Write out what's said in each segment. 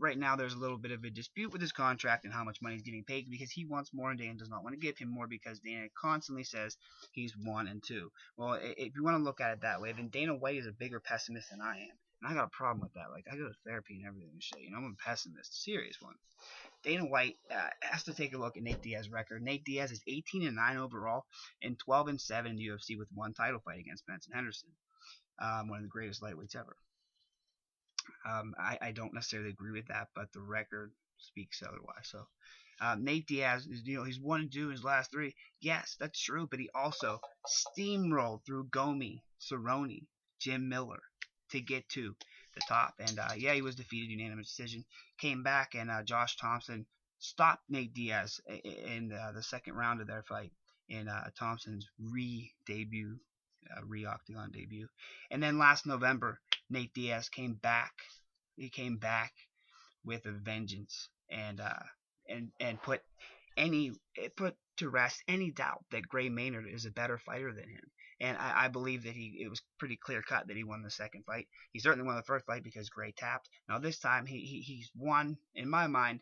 right now there's a little bit of a dispute with his contract and how much money he's getting paid because he wants more and Dana does not want to give him more because Dana constantly says he's 1-2. Well, if you want to look at it that way, then Dana White is a bigger pessimist than I am. And I got a problem with that. Like, I go to therapy and everything and shit. I'm a pessimist, serious one. Dana White has to take a look at Nate Diaz's record. Nate Diaz is 18-9 overall and 12-7 in the UFC with one title fight against Benson Henderson, one of the greatest lightweights ever. I don't necessarily agree with that, but the record speaks otherwise. So Nate Diaz is, he's 1-2 in his last three. Yes, that's true, but he also steamrolled through Gomi, Cerrone, Jim Miller to get to the top. And yeah, he was defeated unanimous decision. Came back and Josh Thompson stopped Nate Diaz in the second round of their fight in Thompson's re-debut, re-octagon debut. And then last November, Nate Diaz came back. He came back with a vengeance and put to rest any doubt that Gray Maynard is a better fighter than him. And I believe that it was pretty clear cut that he won the second fight. He certainly won the first fight because Gray tapped. Now this time he's won, in my mind,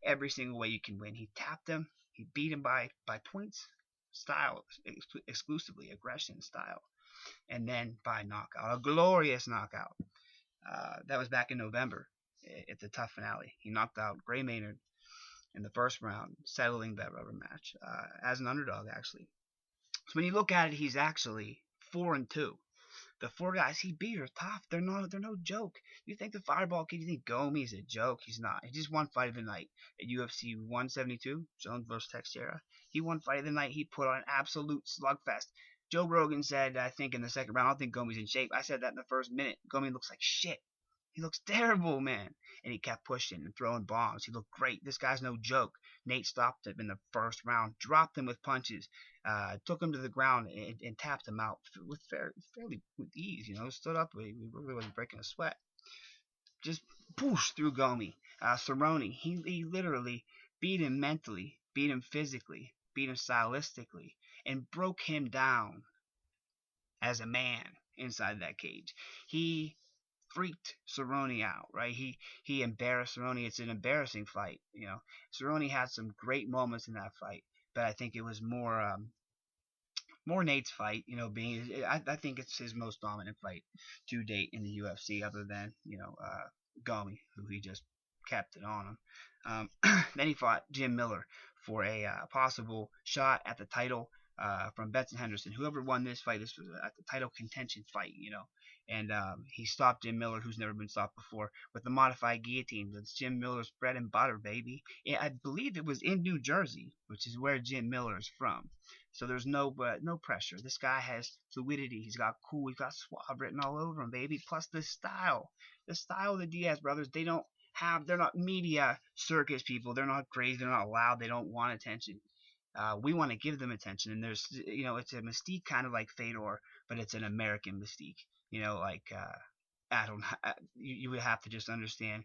every single way you can win. He tapped him. He beat him by points, style, exclusively aggression style, and then by knockout, a glorious knockout. That was back in November at the Tough finale. He knocked out Gray Maynard in the first round, settling that rubber match as an underdog, actually. So when you look at it, he's actually 4-2. The four guys he beat are tough. They're no joke. You think the Fireball Kid? You think Gomi is a joke? He's not. He just won fight of the night at UFC 172, Jones versus Teixeira. He won fight of the night. He put on an absolute slugfest. Joe Rogan said, I think in the second round, I don't think Gomi's in shape. I said that in the first minute. Gomi looks like shit. He looks terrible, man. And he kept pushing and throwing bombs. He looked great. This guy's no joke. Nate stopped him in the first round, dropped him with punches, took him to the ground and tapped him out with fairly with ease. Stood up. He really wasn't breaking a sweat. Just push through Gomi. Cerrone, he literally beat him mentally, beat him physically, beat him stylistically, and broke him down as a man inside that cage. He freaked Cerrone out, right? He embarrassed Cerrone. It's an embarrassing fight, Cerrone had some great moments in that fight, but I think it was more Nate's fight, I think it's his most dominant fight to date in the UFC, other than Gomi, who he just kept it on him. Then he fought Jim Miller for a possible shot at the title from Benson Henderson. Whoever won this fight, this was at the title contention fight, and he stopped Jim Miller, who's never been stopped before, with the modified guillotine. That's Jim Miller's bread and butter, baby. I believe it was in New Jersey, which is where Jim Miller is from. So there's no pressure. This guy has fluidity. He's got cool. He's got suave written all over him, baby. Plus the style of the Diaz brothers. They're not media circus people. They're not crazy. They're not loud. They don't want attention. We want to give them attention, and there's, it's a mystique kind of like Fedor, but it's an American mystique. I don't. You would have to just understand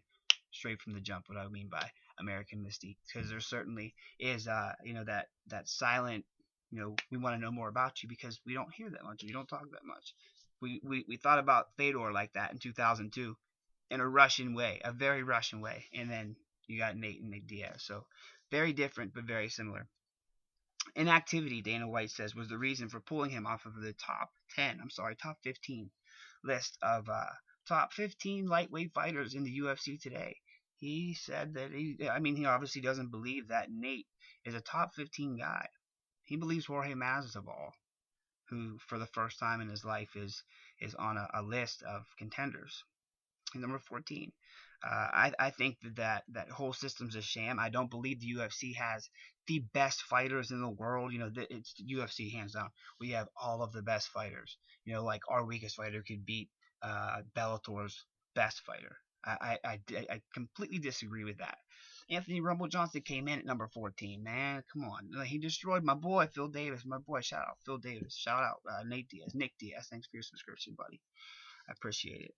straight from the jump what I mean by American mystique, because there certainly is, that silent. We want to know more about you because we don't hear that much. We don't talk that much. We thought about Fedor like that in 2002, in a Russian way, a very Russian way, and then you got Nate and Nate Diaz. So very different, but very similar. Inactivity, Dana White says, was the reason for pulling him off of the top 15 list of top 15 lightweight fighters in the UFC today. He said that he obviously doesn't believe that Nate is a top 15 guy. He believes Jorge Masvidal, who for the first time in his life is on a list of contenders. Number 14. I think that whole system's a sham. I don't believe the UFC has the best fighters in the world. It's the UFC hands down. We have all of the best fighters. Like our weakest fighter could beat Bellator's best fighter. I completely disagree with that. Anthony Rumble Johnson came in at number 14. Man, come on. He destroyed my boy, Phil Davis. My boy, shout out Phil Davis. Shout out Nick Diaz. Thanks for your subscription, buddy. I appreciate it.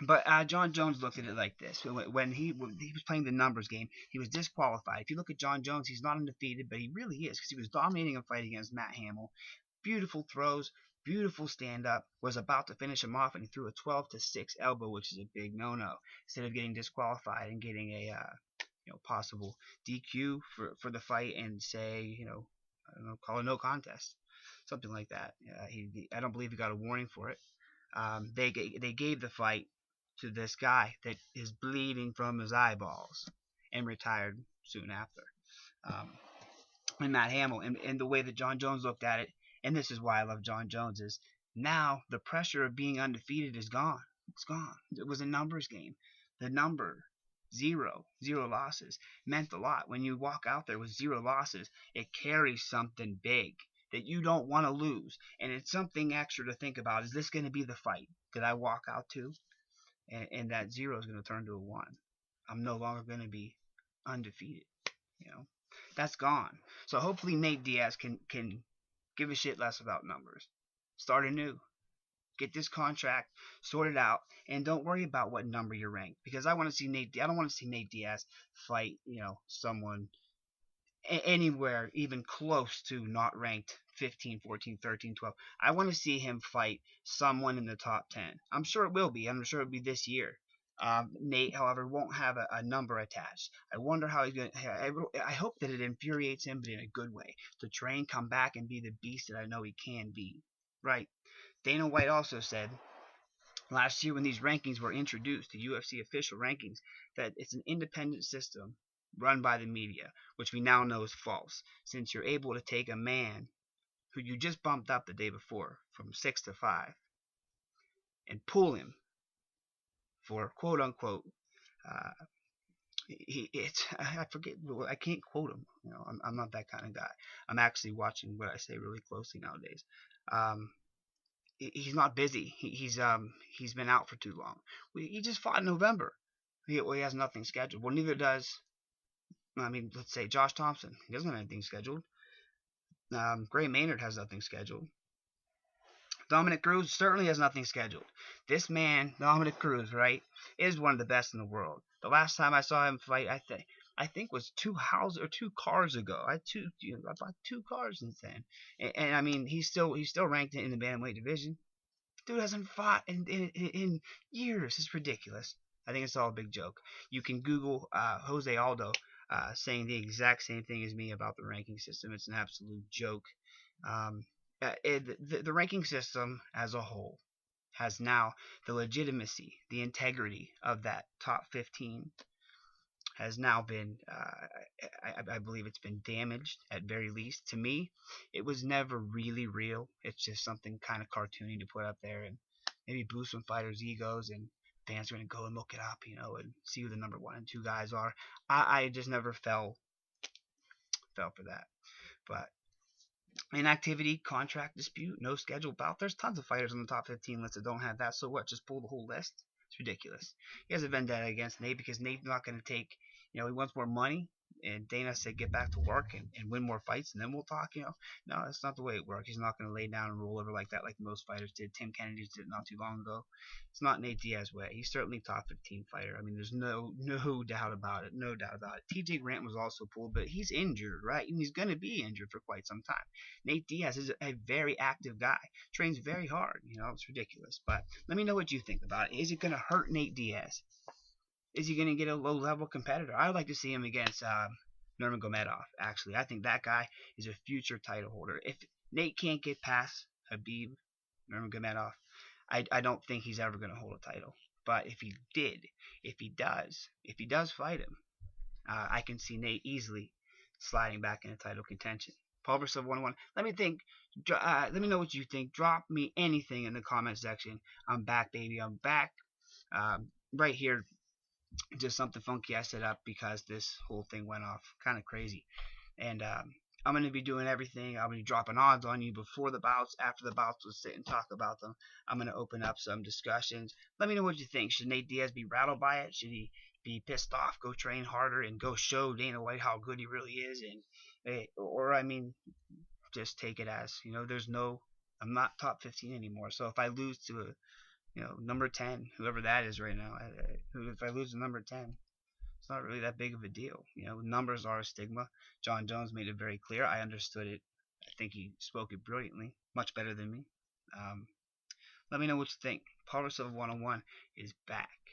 But John Jones looked at it like this. When he was playing the numbers game, he was disqualified. If you look at John Jones, he's not undefeated, but he really is, because he was dominating a fight against Matt Hamill. Beautiful throws, beautiful stand up, was about to finish him off, and he threw a 12-6 elbow, which is a big no-no. Instead of getting disqualified and getting a possible DQ for the fight and say, I don't know, call a no contest, something like that. I don't believe he got a warning for it. They gave the fight to this guy that is bleeding from his eyeballs and retired soon after. And Matt Hamill, and the way that John Jones looked at it, and this is why I love John Jones, is now the pressure of being undefeated is gone. It's gone. It was a numbers game. The number zero losses meant a lot. When you walk out there with 0 losses, it carries something big that you don't want to lose, and it's something extra to think about. Is this going to be the fight that I walk out to, and that 0 is going to turn to a 1? I'm no longer going to be undefeated. That's gone. So hopefully Nate Diaz can give a shit less about numbers. Start anew. Get this contract sorted out, and don't worry about what number you're ranked. Because I don't want to see Nate Diaz fight, someone anywhere even close to not ranked 15, 14, 13, 12. I want to see him fight someone in the top 10. I'm sure it will be. I'm sure it'll be this year. Nate, however, won't have a number attached. I wonder how he's going to. I hope that it infuriates him, but in a good way. To train, come back, and be the beast that I know he can be. Right. Dana White also said last year when these rankings were introduced, the UFC official rankings, that it's an independent system run by the media, which we now know is false, since you're able to take a man who you just bumped up the day before from 6 to 5 and pull him for quote unquote I forget, I can't quote him. I'm not that kind of guy. I'm actually watching what I say really closely nowadays. He's not busy. He's been out for too long. He just fought in November. He has nothing scheduled. Well, neither does, let's say Josh Thompson. He doesn't have anything scheduled. Gray Maynard has nothing scheduled. Dominic Cruz certainly has nothing scheduled. This man, Dominic Cruz, right, is one of the best in the world. The last time I saw him fight, I think was 2 cars ago. I bought 2 cars since then, and he's still ranked in the bantamweight division. Dude hasn't fought in years. It's ridiculous. I think it's all a big joke. You can Google Jose Aldo saying the exact same thing as me about the ranking system. It's an absolute joke. The ranking system as a whole has now the legitimacy, the integrity of that top 15 has now been, I believe it's been damaged at very least. To me, it was never really real. It's just something kind of cartoony to put up there and maybe boost some fighters' egos, and fans are going to go and look it up, and see who the number 1 and 2 guys are. I just never fell for that. But inactivity, contract dispute, no scheduled bout. There's tons of fighters on the top 15 list that don't have that. So what? Just pull the whole list? It's ridiculous. He has a vendetta against Nate because Nate's not going to take, he wants more money. And Dana said, get back to work and win more fights, and then we'll talk. No, that's not the way it works. He's not going to lay down and roll over like that, like most fighters did. Tim Kennedy did not too long ago. It's not Nate Diaz's way. He's certainly a top 15 fighter. There's no doubt about it. No doubt about it. TJ Grant was also pulled, but he's injured, right? And he's going to be injured for quite some time. Nate Diaz is a very active guy. Trains very hard. It's ridiculous. But let me know what you think about it. Is it going to hurt Nate Diaz? Is he going to get a low-level competitor? I would like to see him against Nurmagomedov, actually. I think that guy is a future title holder. If Nate can't get past Khabib Nurmagomedov, I don't think he's ever going to hold a title. But if he does fight him, I can see Nate easily sliding back into title contention. Pulversov 1-1. Let me know what you think. Drop me anything in the comment section. I'm back, baby. I'm back. Right here. Just something funky I set up because this whole thing went off kind of crazy. And I'm going to be doing everything. I'm going to be dropping odds on you before the bouts, after the bouts. We'll sit and talk about them. I'm going to open up some discussions. Let me know what you think. Should Nate Diaz be rattled by it? Should he be pissed off, go train harder, and go show Dana White how good he really is? Or just take it as, I'm not top 15 anymore. So if I lose to number 10, whoever that is right now, if I lose to number 10, it's not really that big of a deal. Numbers are a stigma. John Jones made it very clear. I understood it. I think he spoke it brilliantly, much better than me. Let me know what you think. Paulo Silva 101 is back.